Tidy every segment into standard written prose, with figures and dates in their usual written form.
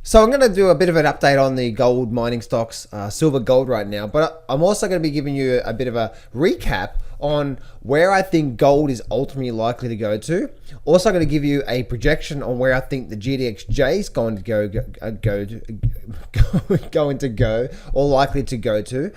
So I'm going to do a bit of an update on the gold mining stocks, silver, gold right now, but I'm also going to be giving you a bit of a recap on where I think gold is ultimately likely to go to. Also going to give you a projection on where I think the GDXJ is going to go or likely to go to.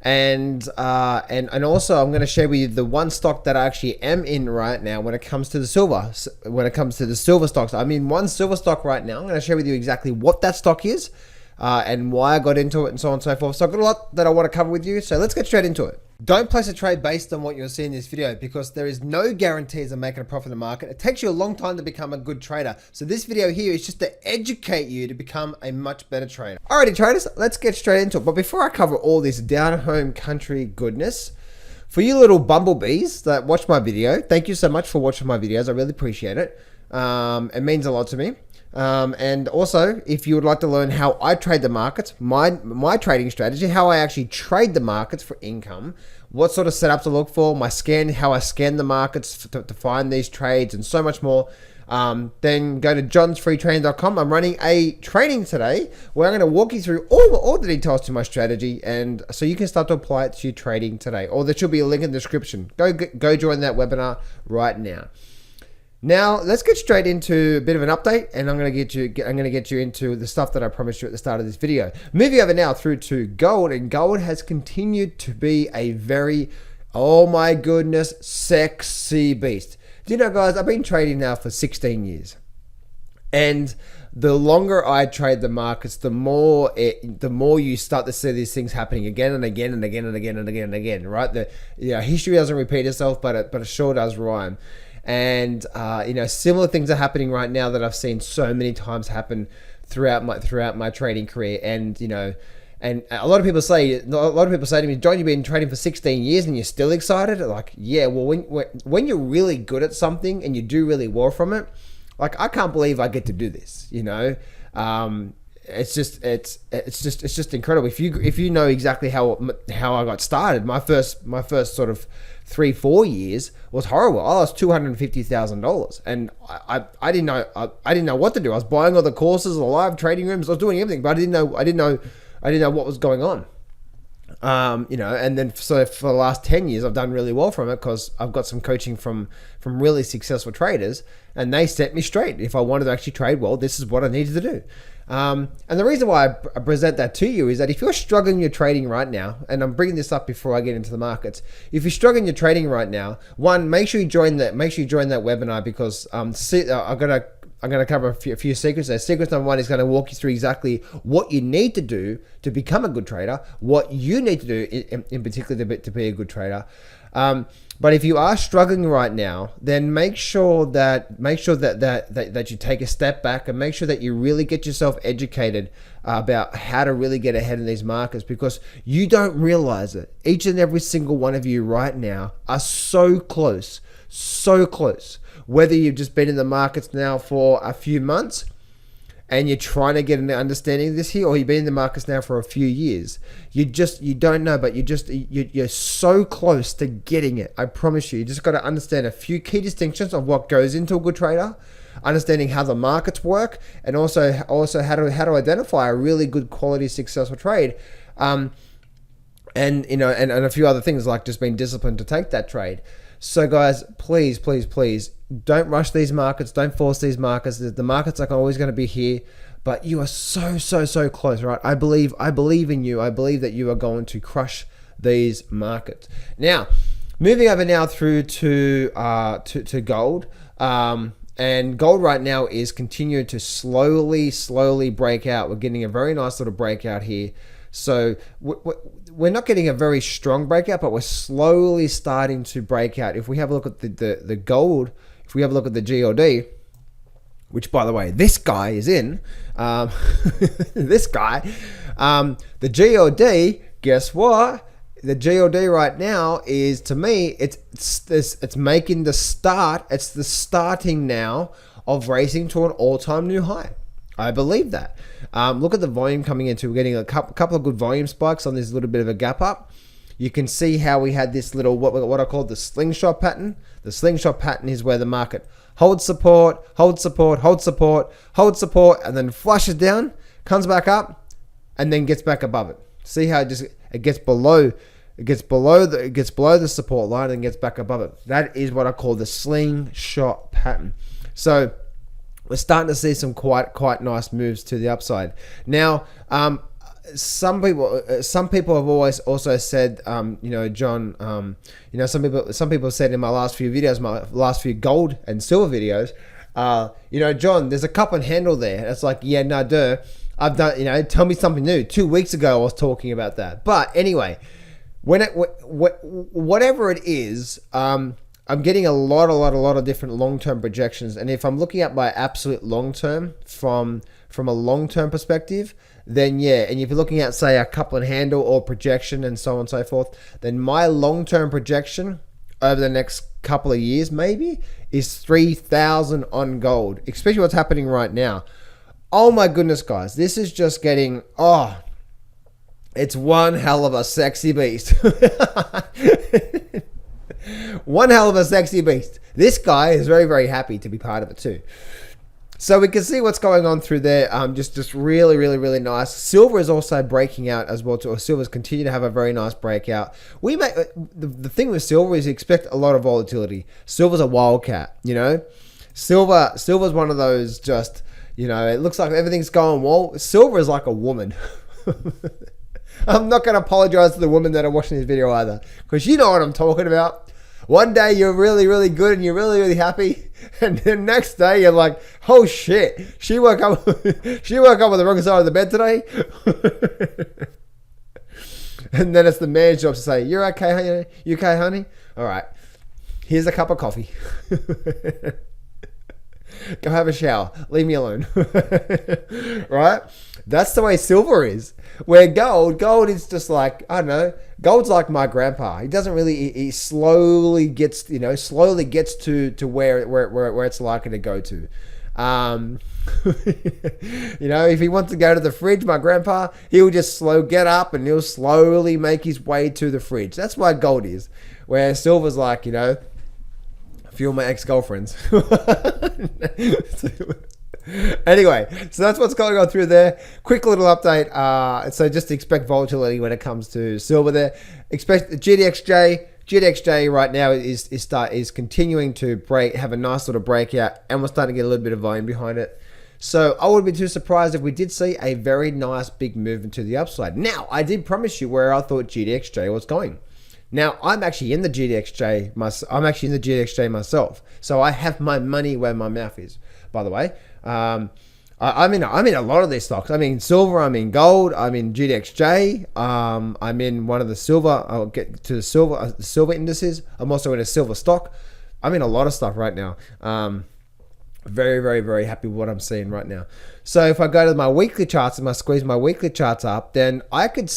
And also I'm going to share with you the one stock that I actually am in right now when it comes to the silver. When it comes to the silver stocks, I'm in one silver stock right now. I'm going to share with you exactly what that stock is and why I got into it and so on and so forth. So I've got a lot that I want to cover with you. So let's get straight into it. Don't place a trade based on what you'll see in this video because there is no guarantees of making a profit in the market. It takes you a long time to become a good trader. So this video here is just to educate you to become a much better trader. Alrighty traders, let's get straight into it. But before I cover all this down home country goodness, for you little bumblebees that watch my video, thank you so much for watching my videos. I really appreciate it. It means a lot to me. And also, if you would like to learn how I trade the markets, my trading strategy, how I actually trade the markets for income, what sort of setups to look for, how I scan the markets to find these trades, and so much more, then go to johnsfreetraining.com. I'm running a training today where I'm going to walk you through all the details to my strategy, and so you can start to apply it to your trading today. Or there should be a link in the description. Go join that webinar right now. Now let's get straight into a bit of an update, and I'm going to get you into the stuff that I promised you at the start of this video. Moving over now through to gold, and gold has continued to be a very, oh my goodness, sexy beast. Do you know, guys, I've been trading now for 16 years, and the longer I trade the markets, the more you start to see these things happening again and again and again and again and again and again. Right? History doesn't repeat itself, but it sure does rhyme. And similar things are happening right now that I've seen so many times happen throughout my trading career. And and a lot of people say to me, "John, you've been trading for 16 years and you're still excited?" Like, yeah, well, when you're really good at something and you do really well from it, like, I can't believe I get to do this. It's just incredible. If you know exactly how I got started, my first sort of 3-4 years was horrible. I lost $250,000, and I didn't know what to do. I was buying all the courses, the live trading rooms, I was doing everything, but I didn't know what was going on. And then so for the last 10 years, I've done really well from it because I've got some coaching from really successful traders, and they set me straight. If I wanted to actually trade well, this is what I needed to do. And the reason why I present that to you is that if you're struggling your trading right now, and I'm bringing this up before I get into the markets, if you're struggling your trading right now, one, make sure you join that webinar because I'm going to cover a few secrets there. Secret number one is going to walk you through exactly what you need to do to become a good trader, what you need to do in particular to be a good trader. But if you are struggling right now, then make sure that you take a step back and make sure that you really get yourself educated about how to really get ahead in these markets, because you don't realize it. Each and every single one of you right now are so close. Whether you've just been in the markets now for a few months and you're trying to get an understanding of this here, or you've been in the markets now for a few years, you don't know, but you're so close to getting it. I promise you. You just got to understand a few key distinctions of what goes into a good trader, understanding how the markets work, and also how to identify a really good quality successful trade. And a few other things like just being disciplined to take that trade. So guys, please don't rush these markets. Don't force these markets. The markets are always going to be here, but you are so close, right? I believe in you. I believe that you are going to crush these markets. Now, moving over now through to gold. And gold right now is continuing to slowly break out. We're getting a very nice little breakout here. So we're not getting a very strong breakout, but we're slowly starting to break out. If we have a look at the gold, if we have a look at the GLD, which by the way, this guy is in, this guy, the GLD, guess what? The GLD right now is, to me, it's making the start. It's the starting now of racing to an all-time new high. I believe that. Look at the volume coming into. We're getting a couple of good volume spikes on this little bit of a gap up. You can see how we had this little, what I call the slingshot pattern. The slingshot pattern is where the market hold support, hold support, hold support, hold support, and then flushes down, comes back up, and then gets back above it. See how it gets below the support line and gets back above it. That is what I call the slingshot pattern. So we're starting to see some quite nice moves to the upside. Now, some people have always also said, John, some people have said in my last few videos, my last few gold and silver videos, John, there's a cup and handle there. It's like, yeah, no, duh. I've done, tell me something new. 2 weeks ago, I was talking about that. But anyway, whatever it is, I'm getting a lot of different long-term projections. And if I'm looking at my absolute long-term from a long-term perspective, then yeah. And if you're looking at, say, a couple and handle or projection and so on and so forth, then my long-term projection over the next couple of years maybe is 3,000 on gold, especially what's happening right now. Oh my goodness, guys, this is just getting, it's one hell of a sexy beast. One hell of a sexy beast. This guy is very, very happy to be part of it too. So we can see what's going on through there. Just really, really, really nice. Silver is also breaking out as well too. Or silver's continue to have a very nice breakout. The thing with silver is you expect a lot of volatility. Silver's a wildcat, Silver's one of those just, it looks like everything's going well. Silver is like a woman. I'm not going to apologize to the women that are watching this video either, because you know what I'm talking about. One day you're really, really good and you're really, really happy, and then next day you're like, oh shit, she woke up on the wrong side of the bed today. And then it's the man's job to say, you're okay, honey? You okay, honey? All right, here's a cup of coffee. Go have a shower. Leave me alone. Right? That's the way silver is. Where gold is just like, I don't know. Gold's like my grandpa. He doesn't really, he slowly gets to where it's likely to go to. If he wants to go to the fridge, my grandpa, he'll just get up and he'll slowly make his way to the fridge. That's why gold is. Where silver's like, few of my ex-girlfriends. Anyway, so that's what's going on through there. Quick little update. So just expect volatility when it comes to silver there. Expect the GDXJ right now is continuing to have a nice little breakout, and we're starting to get a little bit of volume behind it. So I wouldn't be too surprised if we did see a very nice big movement to the upside. Now, I did promise you where I thought GDXJ was going. Now, I'm actually in the GDXJ myself. So I have my money where my mouth is, by the way. I'm in a lot of these stocks. I'm in silver, I'm in gold, I'm in GDXJ, I'm in one of the silver, I'll get to the silver indices. I'm also in a silver stock. I'm in a lot of stuff right now. Very, very, very happy with what I'm seeing right now. So if I go to my weekly charts and I squeeze my weekly charts up, then I can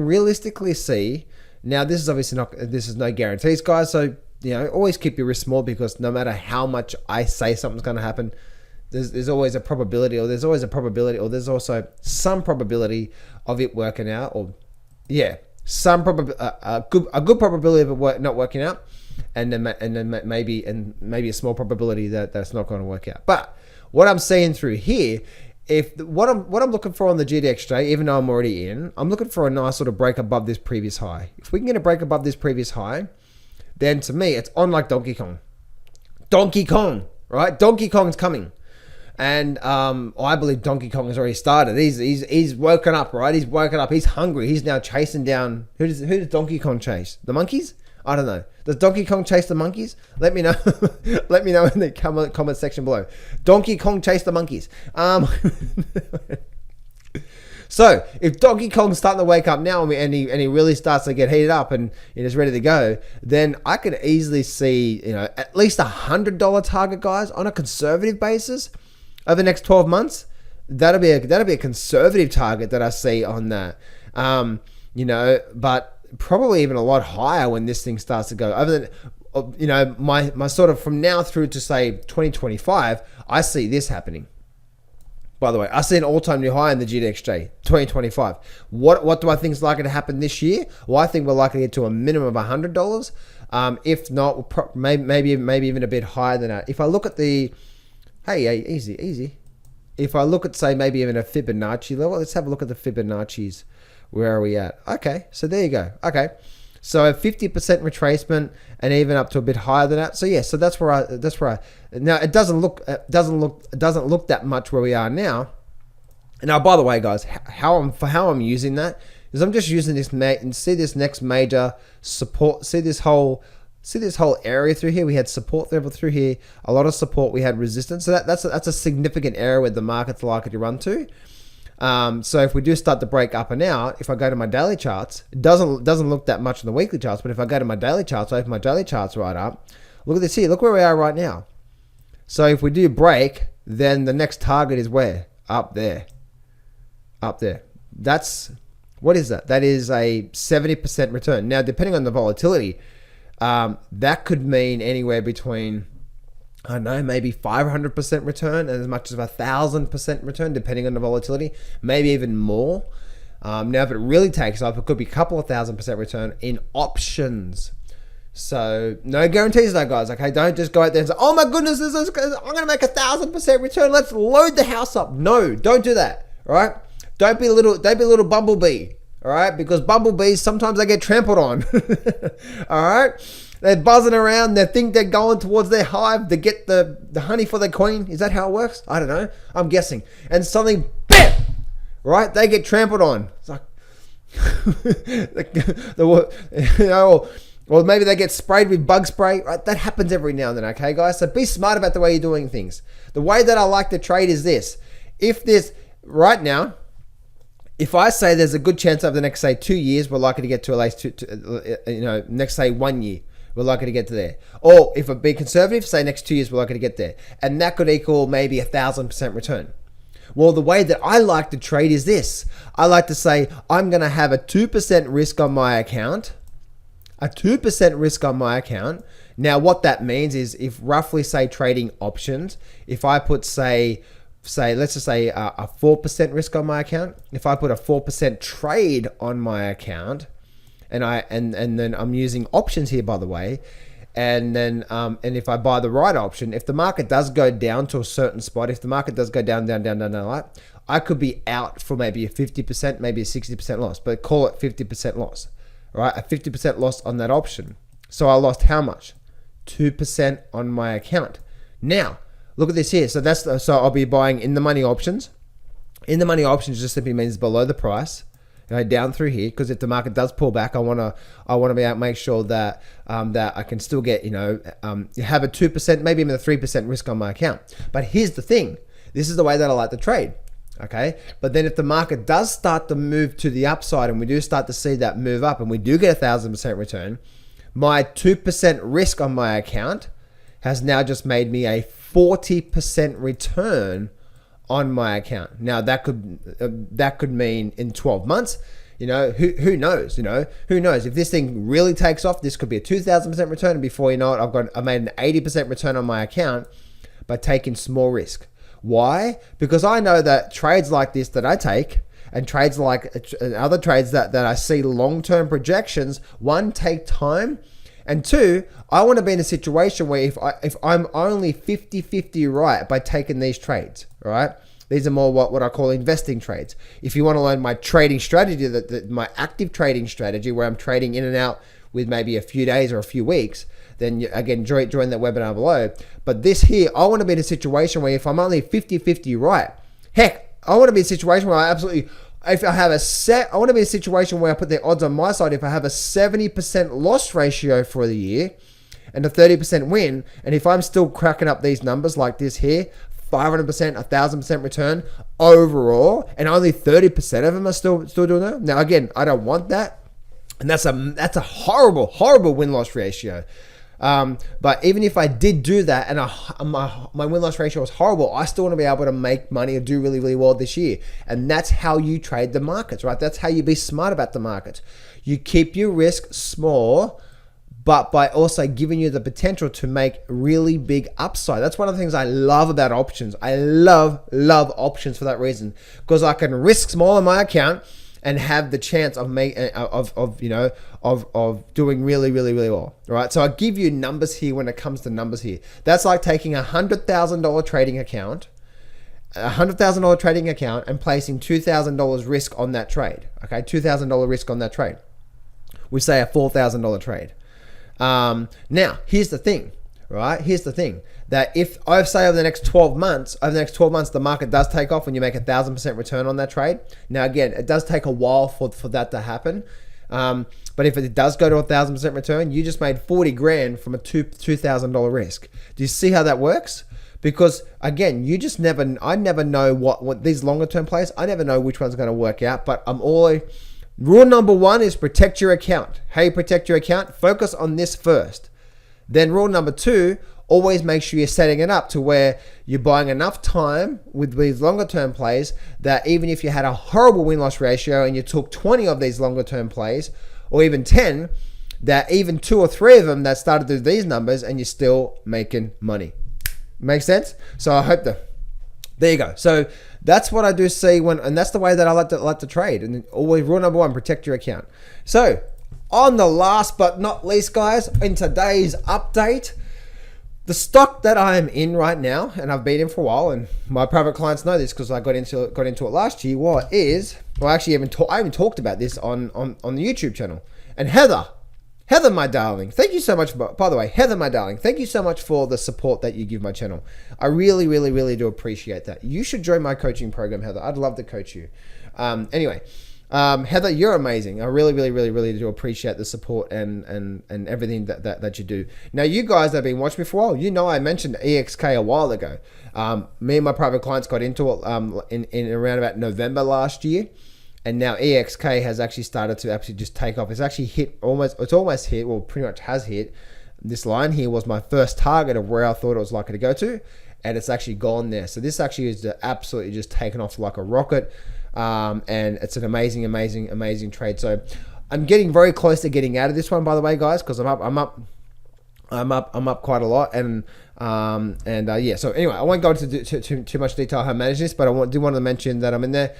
realistically see. Now, this is no guarantees, guys. So, always keep your risk small, because no matter how much I say something's going to happen, there's always a probability, or there's also some probability of it working out, or a good probability of it not working out, and then maybe a small probability that's not going to work out. But what I'm seeing through here, what I'm looking for on the GDXJ, even though I'm already in, I'm looking for a nice sort of break above this previous high. If we can get a break above this previous high, then to me it's on like Donkey Kong. Donkey Kong, right? Donkey Kong's coming, and I believe Donkey Kong has already started. He's woken up, right? He's woken up. He's hungry. He's now chasing down. Who does Donkey Kong chase? The monkeys? I don't know. Does Donkey Kong chase the monkeys? Let me know. Let me know in the comment section below. Donkey Kong chase the monkeys. So if Donkey Kong's starting to wake up now and he really starts to get heated up and is ready to go, then I could easily see at least $100 target, guys, on a conservative basis over the next 12 months. That'll be a conservative target that I see on that. But probably even a lot higher when this thing starts to go over the, my sort of from now through to say 2025, I see this happening. By the way, I see an all-time new high in the GDXJ, 2025. What do I think is likely to happen this year? Well, I think we're likely to get to a minimum of $100. If not, maybe even a bit higher than that. If I look at the, hey, easy. If I look at, say, maybe even a Fibonacci level, let's have a look at the Fibonacci's. Where are we at? Okay, so there you go. Okay, so a 50% retracement and even up to a bit higher than that. So yeah, so that's where I. Now it doesn't look that much where we are now. And now, by the way, guys, how I'm using that is I'm just using this and see this next major support. See this whole area through here. We had support level through here, a lot of support. We had resistance. So that's a significant area where the market's likely to run to. So if we do start to break up and out, if I go to my daily charts, it doesn't look that much on the weekly charts. But if I go to my daily charts, I open my daily charts right up. Look at this here. Look where we are right now. So if we do break, then the next target is where? Up there. What is that? That is a 70% return. Now, depending on the volatility, that could mean anywhere between, I don't know, maybe 500% return and as much as 1,000% return, depending on the volatility, maybe even more. Now, if it really takes off, it could be a couple of 1,000% return in options. So no guarantees though, guys. Okay, don't just go out there and say, "Oh my goodness, I'm going to make 1,000% return. Let's load the house up." No, don't do that. All right, don't be a little bumblebee. All right, because bumblebees sometimes they get trampled on. All right. They're buzzing around. They think they're going towards their hive to get the honey for their queen. Is that how it works? I don't know. I'm guessing. And something, bam! Right? They get trampled on. It's like, or maybe they get sprayed with bug spray. Right? That happens every now and then, okay, guys? So be smart about the way you're doing things. The way that I like to trade is this. Right now, if I say there's a good chance over the next, say, 2 years, we're likely to get to at least, next, say, 1 year. We're likely to get to there. Or if I be conservative, say next 2 years, we're likely to get there. And that could equal maybe 1,000% return. Well, the way that I like to trade is this. I like to say, I'm going to have a 2% risk on my account. A 2% risk on my account. Now, what that means is if roughly, say, trading options, if I put, let's just say a 4% risk on my account. If I put a 4% trade on my account, and then I'm using options here, by the way, and then and if I buy the right option, if the market does go down to a certain spot, if the market does go down, I could be out for maybe a 50%, maybe a 60% loss, but call it 50% loss, right? A 50% loss on that option. So I lost how much? 2% on my account. Now, look at this here. So I'll be buying in the money options. In the money options just simply means below the price. Down through here, because if the market does pull back, I want to be able to make sure that that I can still get have a 2%, maybe even a 3% risk on my account. But here's the thing: this is the way that I like to trade. Okay, but then if the market does start to move to the upside, and we do start to see that move up, and we do get 1,000% return, my 2% risk on my account has now just made me a 40% return on my account. Now that could mean in 12 months, who knows, who knows if this thing really takes off, this could be a 2,000% return. And before you know it, I made an 80% return on my account by taking small risk. Why? Because I know that trades like this that I take and trades like other trades that I see long-term projections, one, take time. And two, I want to be in a situation where if I'm only 50-50 right by taking these trades, right? These are more what I call investing trades. If you want to learn my trading strategy, my active trading strategy, where I'm trading in and out with maybe a few days or a few weeks, then again, join that webinar below. But this here, I want to be in a situation where if I'm only 50-50 right, heck, I want to be in a situation where I want to be in a situation where I put the odds on my side. If I have a 70% loss ratio for the year and a 30% win, and if I'm still cracking up these numbers like this here, 500%, 1,000% return overall, and only 30% of them are still doing that. Now, again, I don't want that, and that's a horrible win-loss ratio. But even if I did do that and my win-loss ratio was horrible, I still want to be able to make money or do really, really well this year. And that's how you trade the markets, right? That's how you be smart about the markets. You keep your risk small, but by also giving you the potential to make really big upside. That's one of the things I love about options. I love options for that reason, because I can risk small in my account and have the chance of doing really well. Right? So I give you numbers here when it comes to numbers here. That's like taking $100,000 trading account, and placing $2,000 risk on that trade. Okay, $2,000 risk on that trade. We say a $4,000 trade. Now, here's the thing, right? Here's the thing, that if I say over the next 12 months, the market does take off and you make 1,000% return on that trade. Now, again, it does take a while for that to happen. But if it does go to 1,000% return, you just made 40 grand from a $2,000 risk. Do you see how that works? Because again, I never know what these longer term plays, I never know which one's going to work out, but rule number one is protect your account. How you protect your account? Focus on this first. Then rule number two, always make sure you're setting it up to where you're buying enough time with these longer term plays that even if you had a horrible win-loss ratio and you took 20 of these longer term plays, or even 10, that even 2 or 3 of them that started to do these numbers and you're still making money. Make sense? So I hope that. There you go. So that's what I do see and that's the way that I like to trade. And always rule number one, protect your account. So on the last but not least, guys, in today's update, the stock that I am in right now, and I've been in for a while, and my private clients know this because I got into it last year. I even talked about this on the YouTube channel. And Heather, my darling, thank you so much. By the way, Heather, my darling, thank you so much for the support that you give my channel. I really do appreciate that. You should join my coaching program, Heather. I'd love to coach you. Anyway, Heather, you're amazing. I really do appreciate the support and everything that you do. Now, you guys that have been watching me for a while, you know I mentioned EXK a while ago. Me and my private clients got into it in around about November last year. And now EXK has actually started to just take off. It's actually almost hit, well, pretty much has hit. This line here was my first target of where I thought it was likely to go to, and it's actually gone there. So this actually is absolutely just taken off like a rocket, and it's an amazing trade. So I'm getting very close to getting out of this one, by the way, guys, because I'm up quite a lot, and yeah. So anyway, I won't go into too much detail how I manage this, but I do want to mention that I'm in there.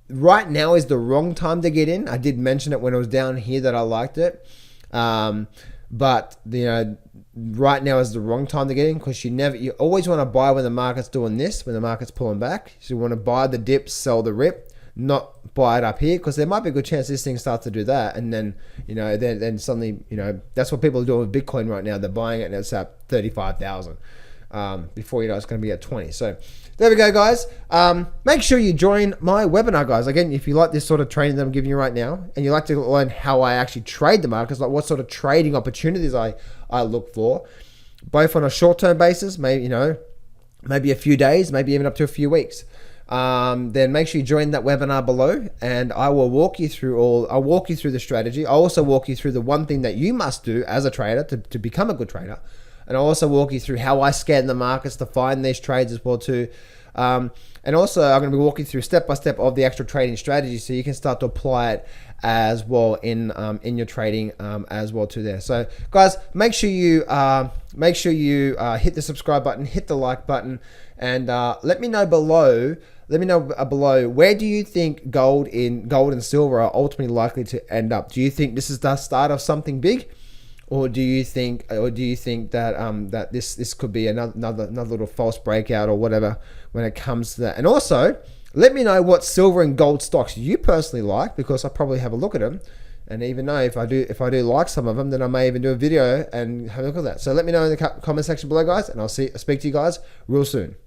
Right now is the wrong time to get in. I did mention it when it was down here that I liked it. But right now is the wrong time to get in, because you always want to buy when the market's doing this, when the market's pulling back. So you want to buy the dip, sell the rip, not buy it up here, because there might be a good chance this thing starts to do that. And then, then suddenly, that's what people are doing with Bitcoin right now. They're buying it and it's at 35,000. Before you know it's going to be at 20. So there we go, guys. Make sure you join my webinar, guys. Again, if you like this sort of training that I'm giving you right now, and you like to learn how I actually trade the markets, like what sort of trading opportunities I look for, both on a short-term basis, maybe a few days, maybe even up to a few weeks, then make sure you join that webinar below, and I will walk you through I'll walk you through the strategy. I'll also walk you through the one thing that you must do as a trader to become a good trader. And I'll also walk you through how I scan the markets to find these trades as well too. And also I'm going to be walking through step by step of the actual trading strategy, so you can start to apply it as well in your trading as well too there. So guys, make sure you hit the subscribe button, hit the like button, and let me know below. Where do you think gold and silver are ultimately likely to end up? Do you think this is the start of something big? Or do you think that this could be another little false breakout or whatever when it comes to that? And also, let me know what silver and gold stocks you personally like, because I probably have a look at them, and even know if I do like some of them, then I may even do a video and have a look at that. So let me know in the comment section below, guys, and I'll speak to you guys real soon.